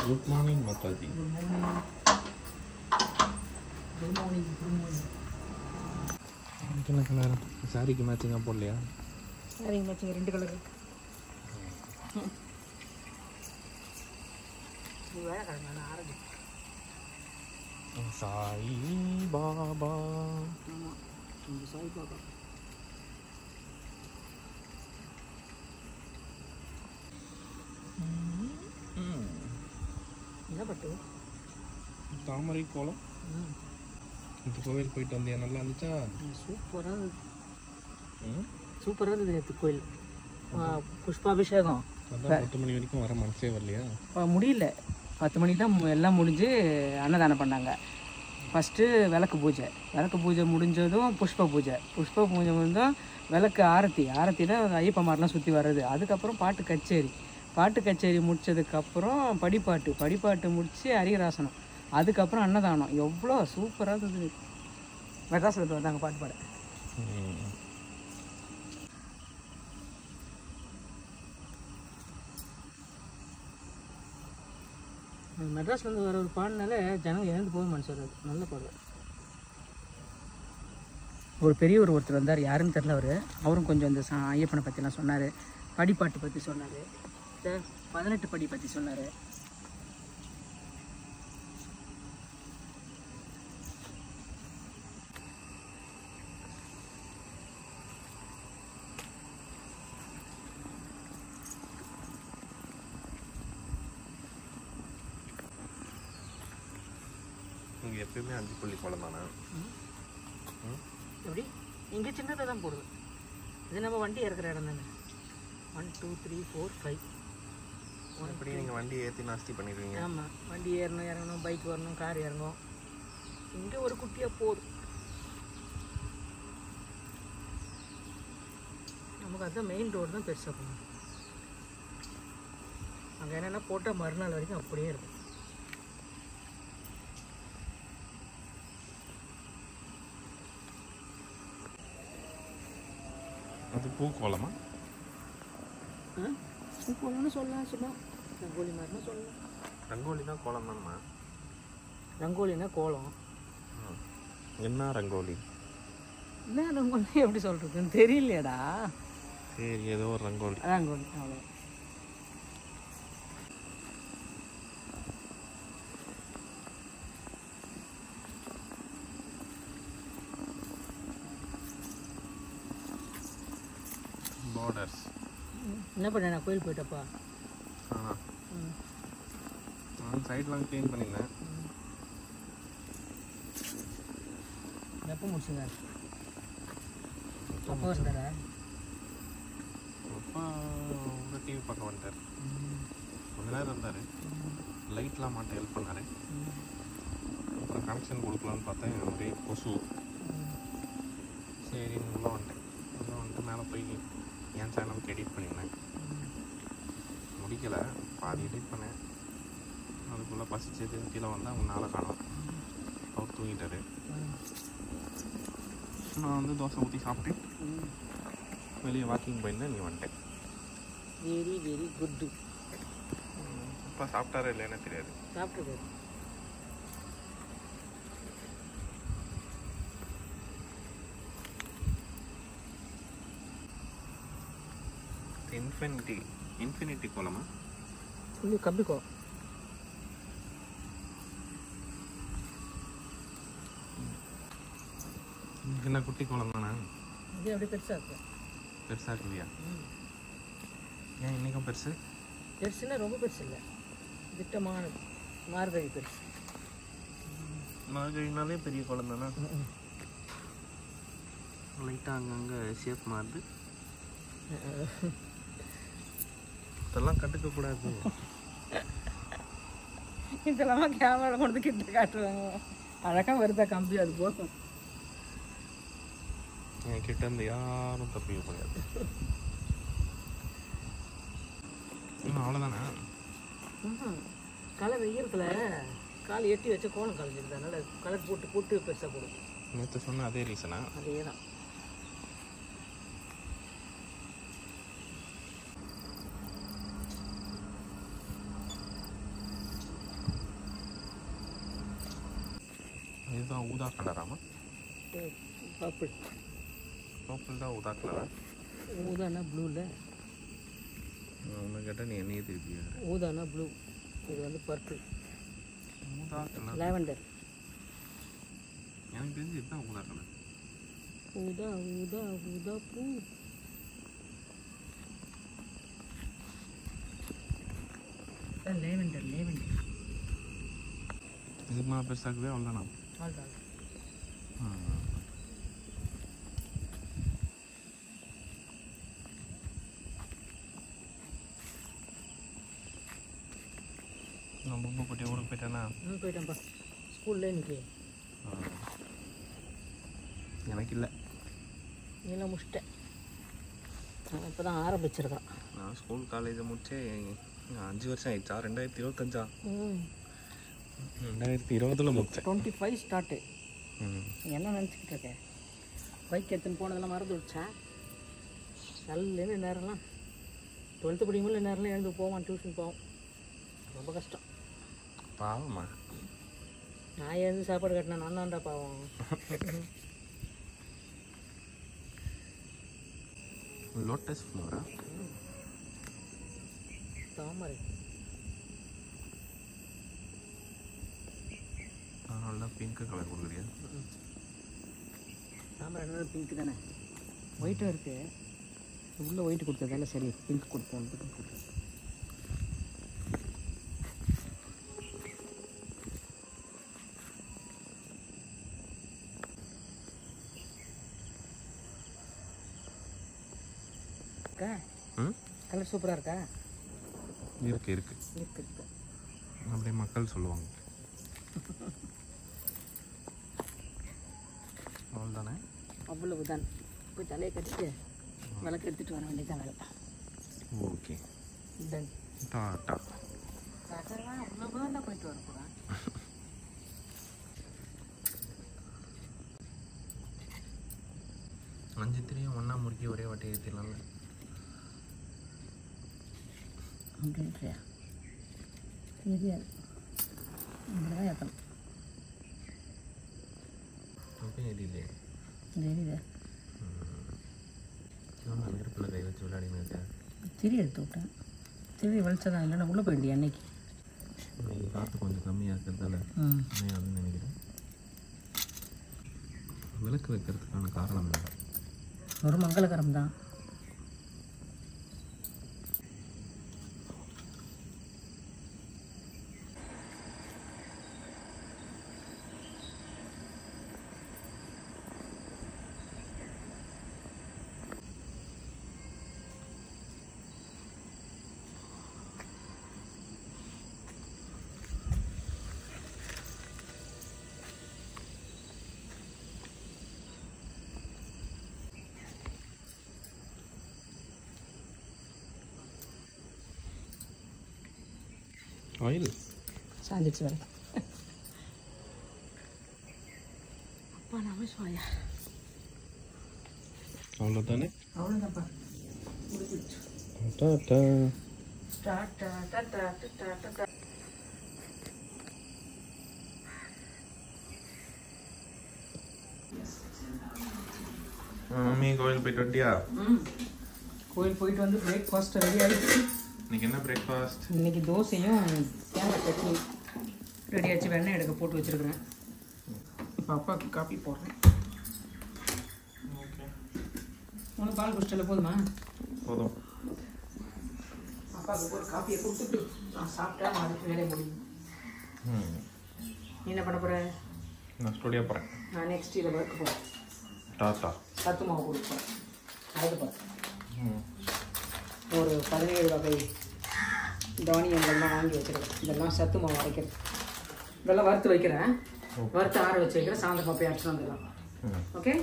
Good morning Mataji. Good morning. எனக்கு நேரம் சாரிக்கு மேட்சிங்காக போடலையா? சாரிங்க மேட்சிங் 2 கலர் வேலை கிடங்க ஆரஞ்சு. சாய் பாபா. ஆமாம், இந்த சாய் பாபா. என்ன பட்டு தாமரை கோலம். இந்த கோவில் போயிட்டு வந்தியா? நல்லா இருந்துச்சா? சூப்பராக இருந்தது. சூப்பராக இருந்தது நேற்று கோயில். புஷ்பாபிஷேகம் அதான் 10 மணி வரைக்கும் வர மனசே வரலையா? முடியல. 10 மணிக்கு தான் எல்லாம் முடிஞ்சு அன்னதானம் பண்ணாங்க. ஃபஸ்ட்டு விளக்கு பூஜை முடிஞ்சதும் புஷ்ப பூஜை முடிஞ்சதும் விளக்கு ஆரத்தி தான் ஐயப்பமாரெலாம் சுற்றி வர்றது. அதுக்கப்புறம் பாட்டு கச்சேரி முடித்ததுக்கப்புறம் படிப்பாட்டு முடித்து அரியராசனம், அதுக்கப்புறம் அன்னதானம். எவ்வளோ சூப்பராக இருந்தது. மெட்ராஸில் வந்தாங்க பாட்டு பாட. மெட்ராஸ்லேருந்து வர ஒரு பாடினால ஜனங்க எழுந்து போக மனசு நல்ல பாடுவார். ஒரு பெரியவர் ஒருத்தர் வந்தார், யாருன்னு தெரில. அவரும் கொஞ்சம் இந்த ஐயப்பனை பற்றிலாம் சொன்னார். படிப்பாட்டு பற்றி சொன்னார், 18 படி பற்றி சொன்னார். இங்கே எப்பயுமே 5 புள்ளி கோலம் தானே? எப்படி? இங்கே சின்னதாக தான் போடுது. இது நம்ம வண்டி இறக்குற இடம் தானே. 1 2 3 4 5. எப்படி நீங்கள் வண்டி ஏற்றி நாஸ்தி பண்ணிடுவீங்க? ஆமாம், வண்டி ஏறணும் இறங்கணும், பைக் வரணும், கார் இறங்கும். இங்கே ஒரு குட்டியாக போதும் நமக்கு. அதுதான் மெயின் ரோடு தான் பெருசாக போகணும். அங்கே என்னென்னா போட்டால் மறுநாள் வரைக்கும் அப்படியே இருக்கும். அது பூக்கோலமா? பூக்கோலம்னு சொல்லலாம், ரங்கோலி மாதிரினா சொல்லலாம். ரங்கோலி தான் கோலம் தான்மா. ரங்கோலினா கோலம். என்ன ரங்கோலி? என்ன ரங்கோலி எப்படி சொல்கிறதுன்னு தெரியலையடா. சரி, ஏதோ ஒரு ரங்கோலி. அவ்வளோ. பார்டர்ஸ். என்ன பண்ண? நான் கோயில் போயிட்டப்பா. நான் சைட்லாம் க்ளீன் பண்ணியிருந்தேன். எப்போ முடிச்சுங்க? அப்பா வந்தாரா? அப்பா உங்கள் டிவி பார்க்க வந்துட்டார். கொஞ்ச நேரம் இருந்தார், லைட்லாம் மாட்ட ஹெல்ப் பண்ணார். அப்புறம் கனெக்ஷன் கொடுக்கலான்னு பார்த்தேன், ஒரே கொசு. சரி உள்ளே வந்துட்டு மேலே போய் என் சேனலுக்கு எடிட் பண்ணியிருந்தேன். முடிக்கலை, பாதி எடிட் பண்ணேன். அதுக்குள்ளே பசிச்சது, கீழே வந்து அவங்க நாளை காணோம். அவர் தூங்கிட்டார். நான் வந்து தோசை ஊற்றி சாப்பிட்டு வெளியே வாக்கிங் போயிருந்தேன். நீ வந்துட்டேன். Very very good. அப்பா சாப்பிட்டாரா இல்லைன்னு தெரியாது. சாப்பிட்டு இன்ஃபினிட்டி கோலமா? இது கம்பி கோலம். என்ன குட்டி கோலம் தானே? இது அப்படியே பெருசாக இருக்கும். பெருசாக இருக்குல்லையா? ஏன் இன்றைக்கும் பெருசுன்னா ரொம்ப பெருசு இல்லை, திட்டமானது. மார்கழி பெருசு. மார்கழினாலே பெரிய கோலம் தானே? லைட்டாக அங்கங்கே ஷேப் மாறுது. இதெல்லாம் கண்டுக்கக்கூடாது. இதெல்லாம் கேமரா கொண்டு கிட்ட காட்டுவாங்க. அழகாக வருதா கம்பி, அது போதும். என் கிட்ட இருந்து யாரும் தப்பிக்க முடியாது. அவ்வளோதானே? களை வெய்யறதுல கால் எட்டி வச்ச கோலம் கலைஞ்சிருது. அதனால் கலர் போட்டு பெருசாக போடும். நேற்று சொன்ன அதே ரீசனா? அதே தான். இதுதான் ஊதா கலராமா? பர்பிள். பர்பிள் தான் ஊதா கலரா? ஊதானா ப்ளூ இல்லை? உன்னை கேட்டால் நீ என்னையே திருப்பியா? ஊதானா ப்ளூ, இது வந்து பர்பிள். ஊதா கலர் லாவெண்டர். எனக்கு தெரிஞ்சு இதுதான் ஊதா கலர். ஊதா ஊதா ஊதா பூ. Lavender lavender. இதுக்கு மேலே பெருசாகவே அவ்வளோதானா? அவ்வளோதான். நான் ரொம்ப குட்டி ஊருக்கு போயிட்டேன்னா? போயிட்டேன்ப்பா. ஸ்கூல்ல இன்னைக்கு எனக்கு இல்லை. நீலாம் முடிச்சிட்டேன். நான் இப்போ தான் ஆரம்பிச்சிருக்கேன். நான் ஸ்கூல் காலேஜை முடிச்சே 5 வருஷம் ஆயிடுச்சா? 2025. 2020 முடிச்சேன். 25 ஸ்டார்ட்டு. என்ன நினச்சிக்கிட்டு இருக்கேன்? பைக் எடுத்துன்னு போனதெல்லாம் மறந்து விடுச்சா? நல்ல நேரம்லாம் 12th படிக்கும்போது நேரம்லாம் எழுந்து போவான், டியூஷன் போவோம். ரொம்ப கஷ்டம். பாவமா? நான் எழுந்து சாப்பாடு கட்டினேன், நான் தான்டா பாவம். லோட்டஸ் ஃப்ளவரா? தாமரை. நல்லா பிங்க் கலர் கொடுக்குறியா? தாமரை என்ன பிங்க் தானே? ஒயிட்டும் இருக்குது. உள்ளே ஒயிட் கொடுத்ததால சரி பிங்க் கொடுப்போம். கலர் சூப்பராக இருக்கா? இருக்கு இருக்கு இருக்கு இருக்கு. அப்படியே மக்கள் சொல்லுவாங்க. அவ்வளோதானே? அவ்வளவுதான். போய் தலையை கட்டிட்டு விளக்கு எடுத்துகிட்டு வர வேண்டியதான் வேலை. Okay done. டாட்டா. டாட்டாலாம் அவ்வளோ தூரம் தான் போயிட்டு வர போகிறேன். அஞ்சு திரியும் ஒன்றா முறுக்கி ஒரே வாட்டி ஏற்றிடலாம்ல? அப்படின்றியா? தெரியாது. இப்படிதான் ஏற்றணும். அப்பயும் ஏறிலையே. தெரியுது. நம்ம நெருப்பில் கை வச்சு விளையாடின்னு இருக்கேன். திரி எடுத்து விட்டேன். திரி வலிச்சதான், இல்லைன்னா உள்ளே போயிடுது அன்னைக்கு. இன்னைக்கு காற்று கொஞ்சம் கம்மியாக இருக்கிறதால அப்படின்னு நினைக்கிறேன். விளக்கு வைக்கிறதுக்கான காரணம் இல்லை, ஒரு மங்களகரம் தான். ஆயில் சாஞ்சிச்சு வர. அப்பா நாம சுவாயா. அவ்வளோதானே? அவ்வளோதான்ப்பா. முடிஞ்சிடுச்சு. Tata. Tata tata tata tata. Mummy கோயில் போயிட்டு வண்டியா? கோயில் போயிட்டு வந்து பிரேக்ஃபாஸ்ட் ரெடி ஆகிடுச்சு. இன்னைக்கு என்ன பிரேக்ஃபாஸ்ட்? இன்னைக்கு தோசையும் தேங்காய் சட்னி ரெடி ஆச்சு. வெண்ணெய் எடுக்க போட்டு வச்சுருக்கிறேன். இப்போ அப்பாவுக்கு காஃபி போடுறேன். ஓகே. உனக்கு பால் குடிச்சிட்டல போதுமா? போதும். அப்பாவுக்கு ஒரு காஃபியை கொடுத்துட்டு நான் சாப்பிட்டா அதுக்கு வேலையை முடியும். நீ என்ன பண்ண போகிற? நான் ஸ்டுடியோ போகிறேன். நான் நெக்ஸ்ட் இதில் ஒர்க் போகிறேன். டாட்டா. சத்து மாவு கொடுப்பேன். அது பார்த்தேன். ஒரு 17 வகை தானியங்கள்லாம் வாங்கி வச்சுருக்கேன். இதெல்லாம் சத்து மாவு அரைக்கிறது. இதெல்லாம் வறுத்து வைக்கிறேன். வறுத்து ஆற வச்சு வைக்கிறேன். சாயந்தரம் போய் அரைச்சிட்டு வந்துடலாம். ஓகே.